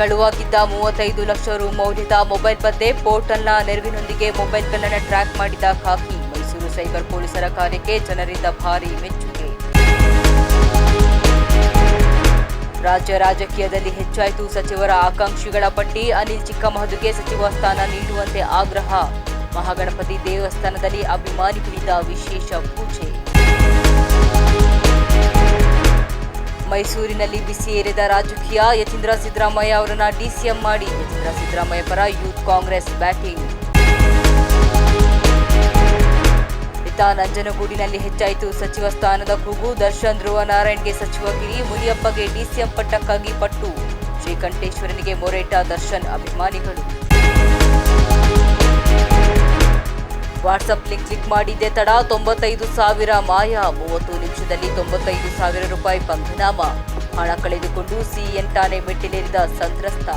ಕಳುವಾಗಿದ್ದ 35 ಲಕ್ಷ ರು ಮೌಲ್ಯದ ಮೊಬೈಲ್ ಪತ್ತೆ. ಪೋರ್ಟಲ್ನ ನೆರವಿನೊಂದಿಗೆ ಮೊಬೈಲ್ಗಳನ್ನು ಟ್ರ್ಯಾಕ್ ಮಾಡಿದ ಖಾಕಿ. ಮೈಸೂರು ಸೈಬರ್ ಪೊಲೀಸರ ಕಾರ್ಯಕ್ಕೆ ಜನರಿಂದ ಭಾರೀ ಮೆಚ್ಚುಗೆ. ರಾಜ್ಯ ರಾಜಕೀಯದಲ್ಲಿ ಹೆಚ್ಚಾಯಿತು ಸಚಿವರ ಆಕಾಂಕ್ಷಿಗಳ ಪಟ್ಟಿ. ಅನಿಲ್ ಚಿಕ್ಕಮಹದುಗೆ ಸಚಿವ ಸ್ಥಾನ ನೀಡುವಂತೆ ಆಗ್ರಹ. ಮಹಾಗಣಪತಿ ದೇವಸ್ಥಾನದಲ್ಲಿ ಅಭಿಮಾನಿಗಳಿಂದ ವಿಶೇಷ ಪೂಜೆ. ಮೈಸೂರಿನಲ್ಲಿ ಬಿಸಿ ಏರಿದ ರಾಜಕೀಯ. ಯತೀಂದ್ರ ಸಿದ್ದರಾಮಯ್ಯ ಅವರನ್ನ ಡಿಸಿಎಂ ಮಾಡಿ. ಯತೀಂದ್ರ ಸಿದ್ದರಾಮಯ್ಯ ಪರ ಯೂತ್ ಕಾಂಗ್ರೆಸ್ ಬ್ಯಾಟಿಂಗ್. ಇತ್ತ ನಂಜನಗೂಡಿನಲ್ಲಿ ಹೆಚ್ಚಾಯಿತು ಸಚಿವ ಸ್ಥಾನದ ಕೂಗು. ದರ್ಶನ್ ಧ್ರುವ ನಾರಾಯಣ್ಗೆ ಸಚಿವಗಿರಿ. ಮುನಿಯಪ್ಪಗೆ ಡಿಸಿಎಂ ಪಟ್ಟಕ್ಕಾಗಿ ಪಟ್ಟು. ಶ್ರೀಕಂಠೇಶ್ವರನಿಗೆ ಮೊರೆಟ ದರ್ಶನ್ ಅಭಿಮಾನಿಗಳು. ವಾಟ್ಸಪ್ ಲಿಂಕ್ ಕ್ಲಿಕ್ ಮಾಡಿದ್ದೆ ತಡ. 95,000 ಮಾಯ. 30 ನಿಮಿಷದಲ್ಲಿ 95,000 ರೂಪಾಯಿ ಪಂಗನಾಮ. ಹಣ ಕಳೆದುಕೊಂಡು ಸಿಎನ್ ಠಾಣೆ ಮೆಟ್ಟಿಲೇರಿದ ಸಂತ್ರಸ್ತ.